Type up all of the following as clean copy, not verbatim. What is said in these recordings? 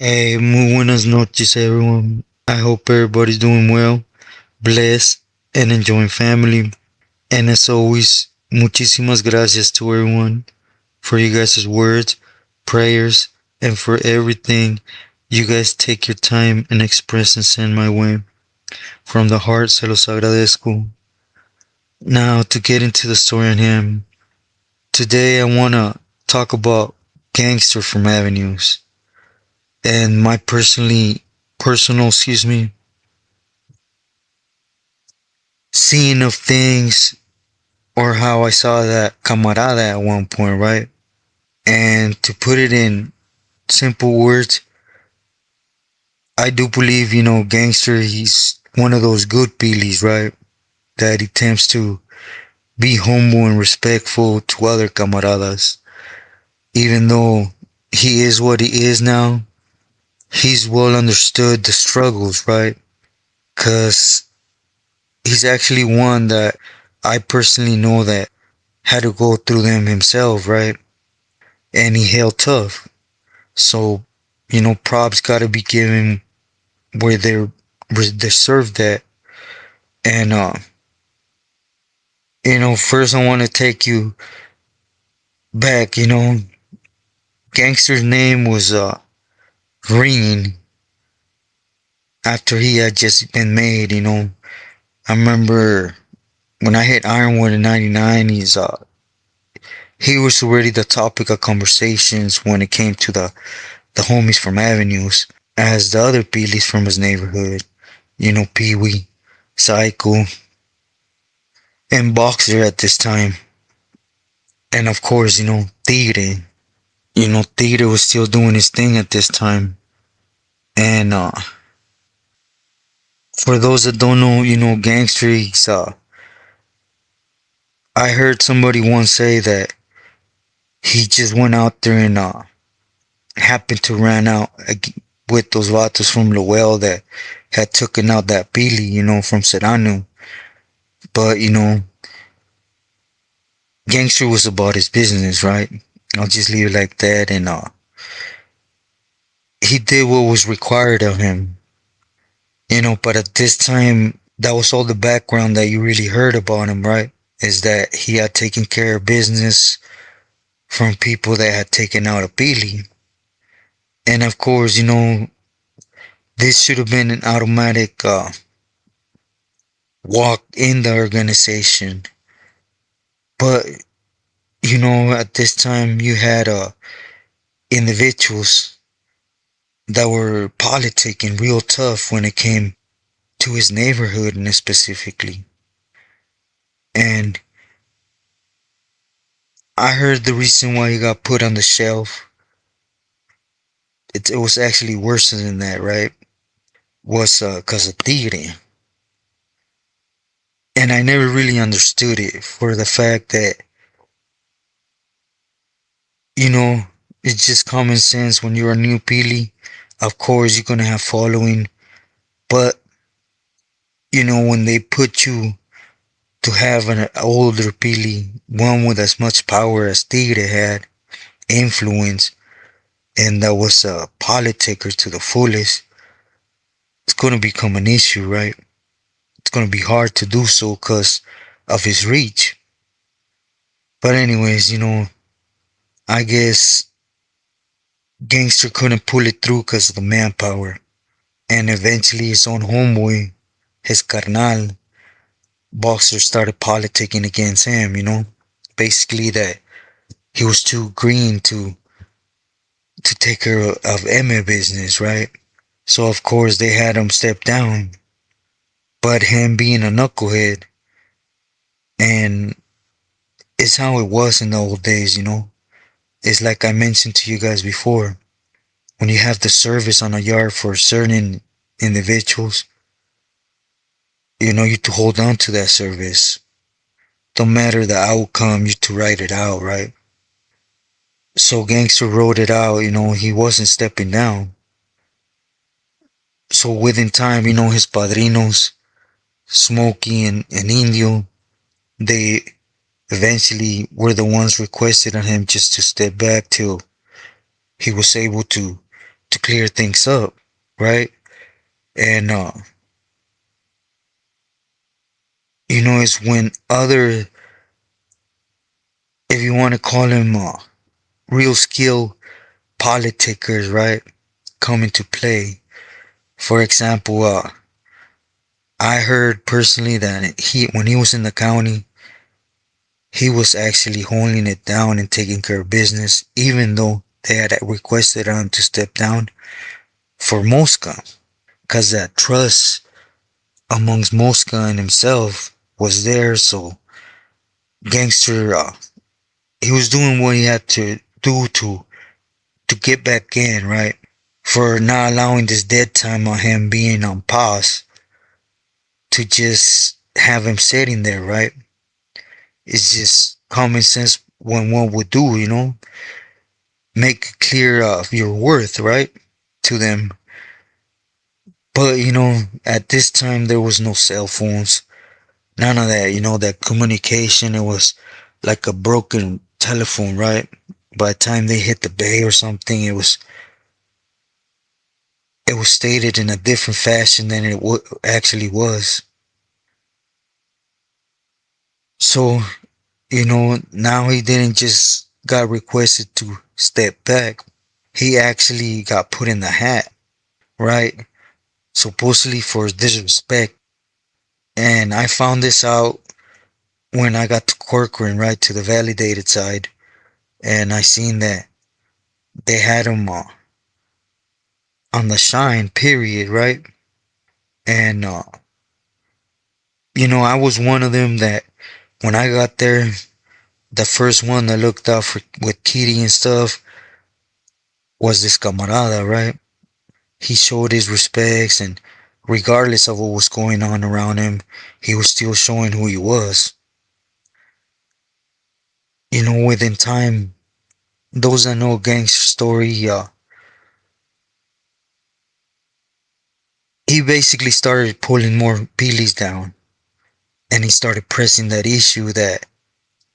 Hey, muy buenas noches, everyone. I hope everybody's doing well, blessed, and enjoying family. And as always, muchísimas gracias to everyone for you guys' words, prayers, and for everything you guys take your time and express and send my way. From the heart, se los agradezco. Now, to get into the story on him, today I want to talk about Gangster from Avenues and my personal, seeing of things or how I saw that camarada at one point, right? And to put it in simple words, I do believe, Gangster, he's one of those good Billies, right? That he tends to be humble and respectful to other camaradas. Even though he is what he is now, he's well understood the struggles, right? Cause he's actually one that I personally know that had to go through them himself, right? And he held tough. So, props gotta be given where they're deserved at. And, first I want to take you back, Gangster's name was, ringing after he had just been made, I remember when I hit Ironwood in 99, he was already the topic of conversations when it came to the homies from Avenues, as the other Peelies from his neighborhood, Pee Wee, Psycho, and Boxer at this time. And of course, Tigre. Tigre was still doing his thing at this time. And for those that don't know, Gangster, I heard somebody once say that he just went out there and happened to run out with those vatos from Lowell that had taken out that Pili, from Serrano. But, Gangster was about his business, right? I'll just leave it like that. And he did what was required of him. But at this time, that was all the background that you really heard about him, right? Is that he had taken care of business from people that had taken out a Pili. And of course, this should have been an automatic walk in the organization. But, at this time you had individuals that were politicking real tough when it came to his neighborhood and specifically. And I heard the reason why he got put on the shelf. It was actually worse than that, right? Was because of Tigre. And I never really understood it for the fact that, it's just common sense when you're a new Pili. Of course, you're going to have following. But, when they put you to have an older Pili, one with as much power as Tigre had, influence, and that was a politicker to the fullest, it's going to become an issue, right? It's going to be hard to do so because of his reach. But anyways, I guess Gangster couldn't pull it through because of the manpower. And eventually his own homeboy, his carnal, Boxer, started politicking against him, Basically that he was too green to take care of Emma business, right? So of course they had him step down. But him being a knucklehead and It's how it was in the old days, you know. It's like I mentioned to you guys before. When you have the service on a yard for certain individuals, you know, you to hold on to that service. Don't matter the outcome, you to write it out, right? So Gangster wrote it out, you know, he wasn't stepping down. So within time, you know, his padrinos, Smokey and Indio, they eventually were the ones requested on him just to step back till he was able to clear things up, right? And you know, it's when other, if you want to call him real skill politicers, right, come into play. For example, I heard personally that when he was in the county, he was actually holding it down and taking care of business, even though they had requested him to step down for Mosca, because that trust amongst Mosca and himself was there. So Gangster, he was doing what he had to do to get back in, right? For not allowing this dead time on him being on pause to just have him sitting there, right? It's just common sense when one would do, you know, make clear of your worth, right, to them. But you know, at this time there was no cell phones, none of that. You know, that communication, it was like a broken telephone, right? By the time they hit the bay or something, it was stated in a different fashion than it actually was. So you know, now he didn't just got requested to step back. He actually got put in the hat, right? Supposedly for disrespect. And I found this out when I got to Corcoran, right, to the validated side. And I seen that they had him on the shine, period, right? And, you know, I was one of them that when I got there, the first one that looked out for with Kitty and stuff was this camarada, right? He showed his respects, and regardless of what was going on around him, he was still showing who he was. You know, within time, those that know Gangster story, he basically started pulling more peelies down, and he started pressing that issue that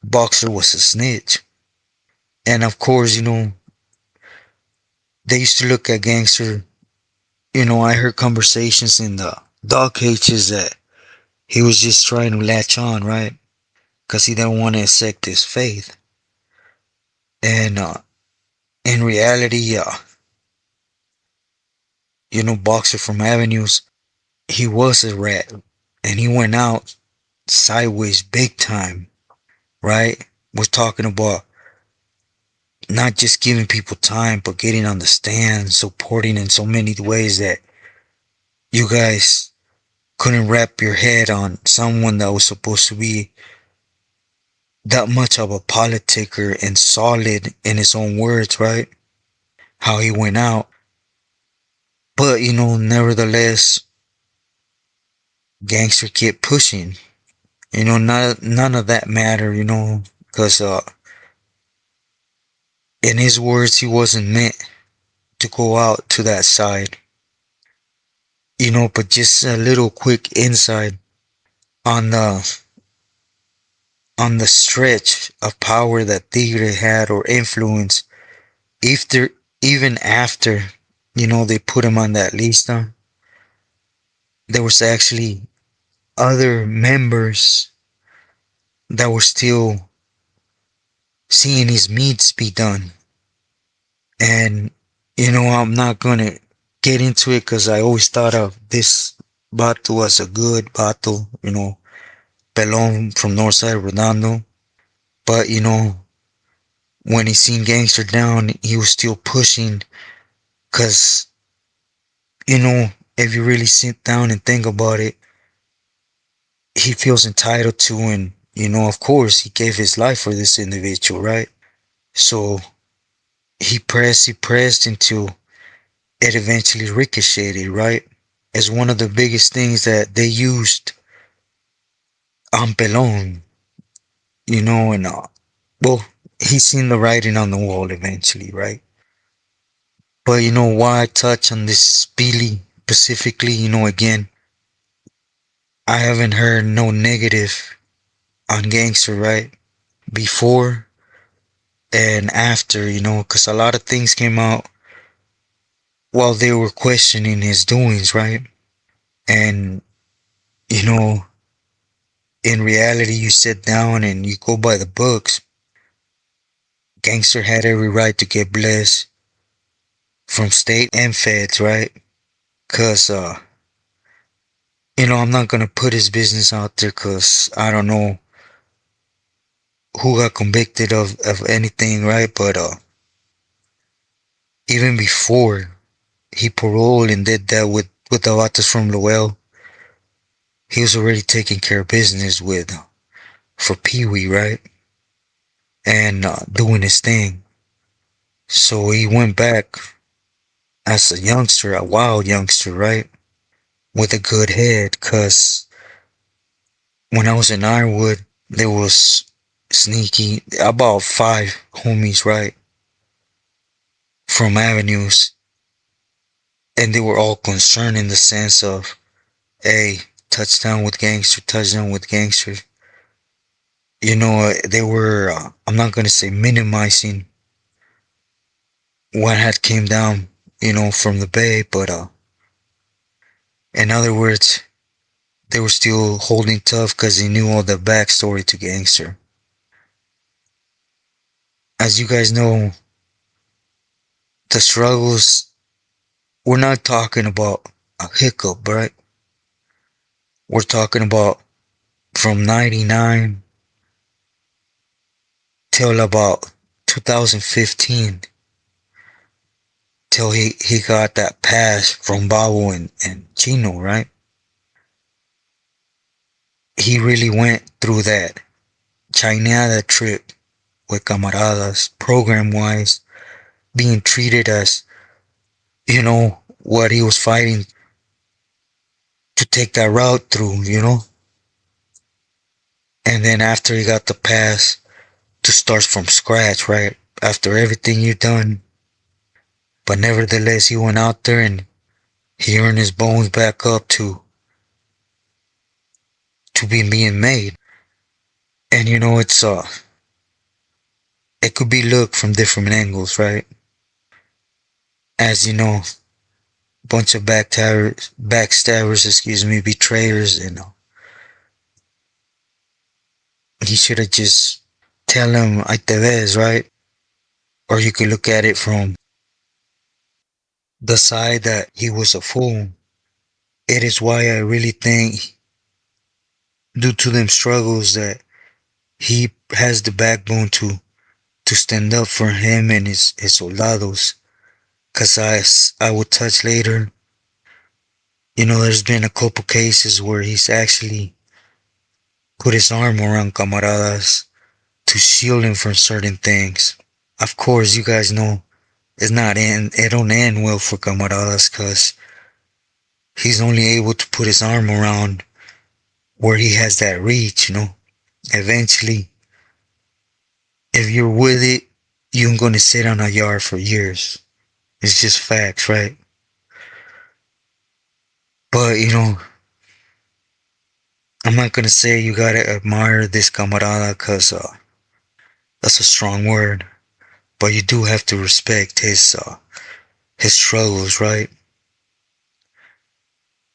Boxer was a snitch. And of course, you know, they used to look at Gangster. You know, I heard conversations in the dog cages that he was just trying to latch on, right? Because he didn't want to accept his faith. And in reality, you know, Boxer from Avenues, he was a rat, and he went out sideways big time, right? We're talking about not just giving people time, but getting on the stand, supporting in so many ways that you guys couldn't wrap your head on someone that was supposed to be that much of a politicker and solid in his own words, right? How he went out. But, you know, nevertheless, Gangster kept pushing. You know, none of that mattered, you know, because in his words, he wasn't meant to go out to that side. You know, but just a little quick insight on the stretch of power that Tigre had or influence. After, even after, you know, they put him on that lista, there was actually other members that were still seeing his meats be done. And, you know, I'm not gonna get into it because I always thought of this Bato as a good Bato, you know, Pelon from Northside Redondo. But, you know, when he seen Gangster down, he was still pushing because, you know, if you really sit down and think about it, he feels entitled to, and Of course, he gave his life for this individual, right? So he pressed until it eventually ricocheted, right? As one of the biggest things that they used on Pelon, and well, he seen the writing on the wall eventually, right? But why I touch on this Billy specifically, again, I haven't heard no negative on Gangster, right? Before and after, because a lot of things came out while they were questioning his doings, right? And, you know, in reality, you sit down and you go by the books. Gangster had every right to get blessed from state and feds, right? Because, I'm not going to put his business out there because I don't know who got convicted of anything, right? But, even before he paroled and did that with the Vatos from Lowell, he was already taking care of business for Pee Wee, right? And doing his thing. So he went back as a youngster, a wild youngster, right? With a good head, cause when I was in Ironwood, there was sneaky about 5 homies, right? From avenues, and they were all concerned in the sense of, hey, touchdown with gangster. They were, I'm not gonna say minimizing what had came down, from the Bay, but in other words, they were still holding tough because they knew all the backstory to Gangster. As you guys know, the struggles, we're not talking about a hiccup, right? We're talking about from 99 till about 2015 till he got that pass from Babo and Chino, right? He really went through that China trip with camaradas, program wise, being treated as, what he was fighting to take that route through, And then after he got the pass to start from scratch, right? After everything you've done. But nevertheless, he went out there and he earned his bones back up to being made. And it could be looked from different angles, right? As bunch of backstabbers, betrayers, he should have just tell him, "Ahí te ves," right? Or you could look at it from the side that he was a fool. It is why I really think, due to them struggles, that he has the backbone to stand up for him and his soldados. Cause I will touch later, there's been a couple cases where he's actually put his arm around camaradas to shield him from certain things. Of course, you guys know it don't end well for camaradas, cause he's only able to put his arm around where he has that reach, Eventually, if you're with it, you're gonna sit on a yard for years. It's just facts, right? But I'm not gonna say you gotta admire this camarada, cause that's a strong word. But you do have to respect his struggles, right?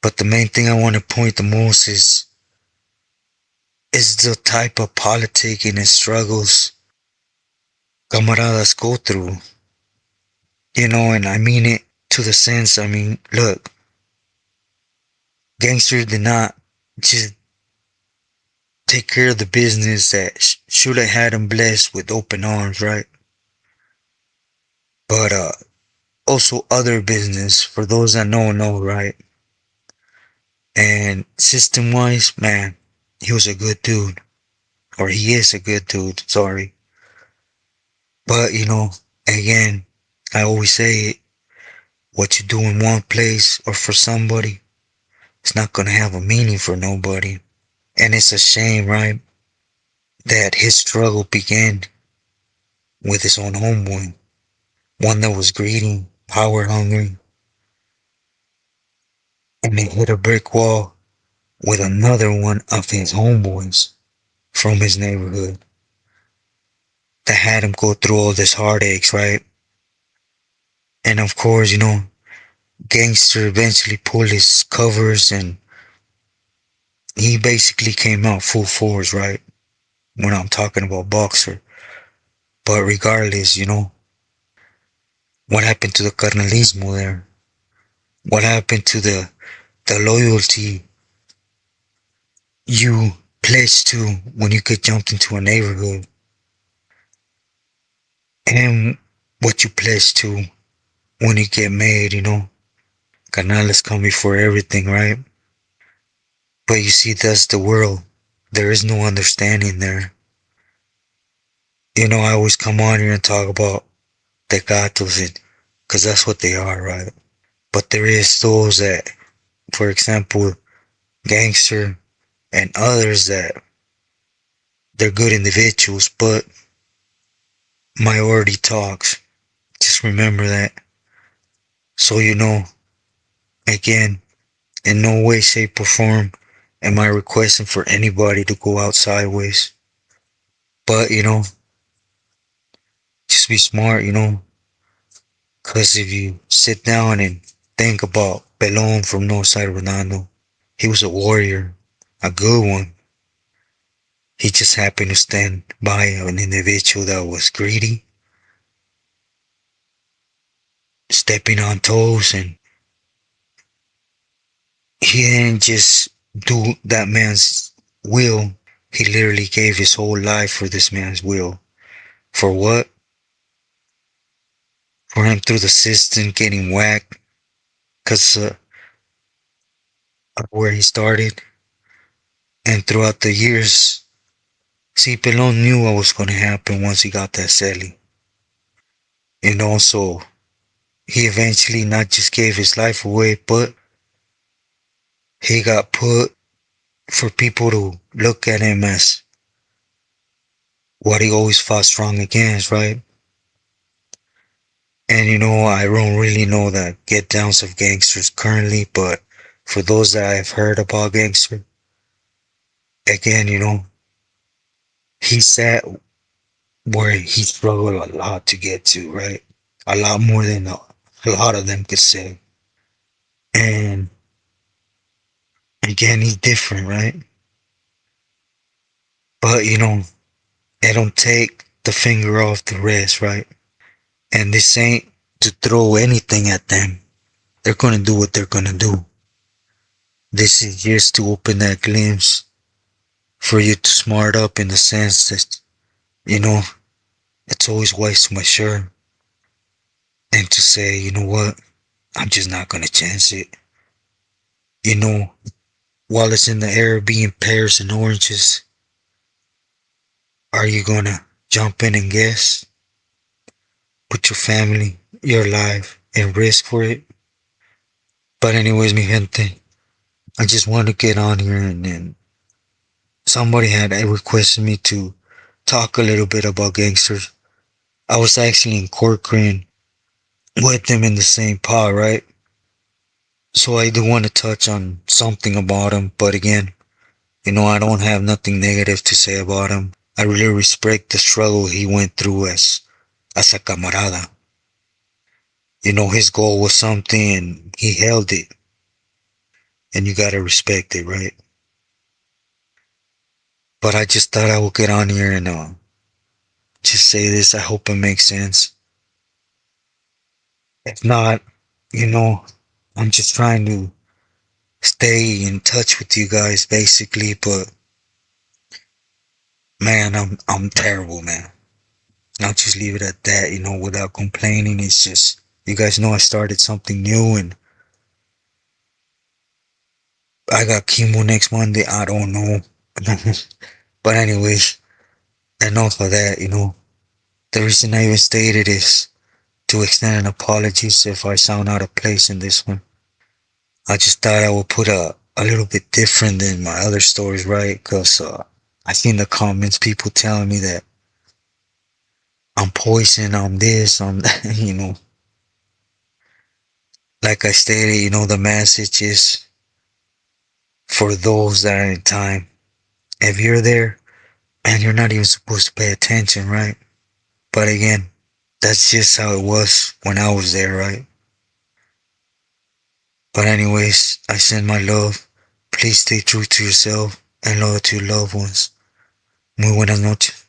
But the main thing I want to point the most is the type of politicking and struggles camaradas go through. And I mean it to the sense, look, Gangster did not just take care of the business that should have had him blessed with open arms, right? But also other business, for those that know, right? And system wise, man, he was a good dude. or he is a good dude, sorry. But, again, I always say it, what you do in one place or for somebody, it's not gonna have a meaning for nobody. And it's a shame, right, that his struggle began with his own homeboy, one that was greedy, power hungry, and he hit a brick wall with another one of his homeboys from his neighborhood that had him go through all this heartaches, right? And of course, Gangster eventually pulled his covers and he basically came out full force, right? When I'm talking about Boxer. But regardless, what happened to the carnalismo there? What happened to the loyalty you pledged to when you get jumped into a neighborhood? And what you pledged to when you get made, Canales come before everything, right? But you see, that's the world. There is no understanding there. I always come on here and talk about the gatos, because that's what they are, right? But there is those that, for example, Gangster and others that they're good individuals, but minority talks. Just remember that. So again, in no way, shape, or form am I requesting for anybody to go out sideways. But just be smart, because if you sit down and think about Pelon from Northside Ronaldo, he was a warrior, a good one. He just happened to stand by an individual that was greedy, stepping on toes, and he didn't just do that man's will. He literally gave his whole life for this man's will. For what? For him through the system getting whacked because of where he started. And throughout the years, see, Pelon knew what was going to happen once he got that celly. And also, he eventually not just gave his life away, but he got put for people to look at him as what he always fought strong against, right? And I don't really know the get downs of gangsters currently, but for those that I've heard about gangster, again, he sat where he struggled a lot to get to, right? A lot more than a lot of them could say. And again, he's different, right? But they don't take the finger off the rest, right? And this ain't to throw anything at them. They're gonna do what they're gonna do. This is just to open that glimpse for you to smart up in the sense that, you know, it's always wise to mature and to say, you know what, I'm just not gonna chance it. You know, while it's in the air being pears and oranges, are you gonna jump in and guess? Put your family, your life, and risk for it? But anyways, mi gente, I just want to get on here and then somebody had requested me to talk a little bit about gangsters. I was actually in Corcoran with them in the same pod, right? So I do want to touch on something about him, but again, I don't have nothing negative to say about him. I really respect the struggle he went through as a camarada. His goal was something and he held it. And you gotta respect it, right? But I just thought I would get on here and just say this. I hope it makes sense. If not, you know, I'm just trying to stay in touch with you guys basically, but man, I'm terrible, man. I'll just leave it at that, without complaining. It's just you guys know I started something new and I got chemo next Monday. I don't know. But anyways, enough of that, you know. The reason I even stated is to extend an apology if I sound out of place in this one. I just thought I would put a little bit different than my other stories, right? Because I seen the comments, people telling me that I'm poison, I'm this, I'm that, you know. Like I stated, you know, the message is for those that are in time. If you're there, and you're not even supposed to pay attention, right? But again, that's just how it was when I was there, right? But anyways, I send my love. Please stay true to yourself and loyal to your loved ones. Muy buenas noches.